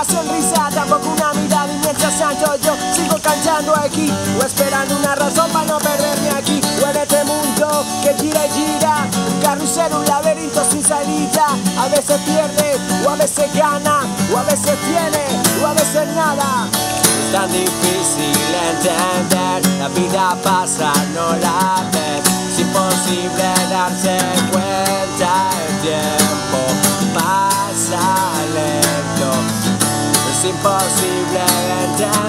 una sonrisa, tampoco una mirada. Y mientras tanto yo sigo cantando aquí, o esperando una razón para no perderme aquí, o en este mundo que gira y gira, un carrusel, un laberinto sin salida. A veces pierde, o a veces gana, o a veces tiene, o a veces nada. Es tan difícil entender, la vida pasa, no la ves. Es imposible darse cuenta, el tiempo pasa lento. Es imposible entender.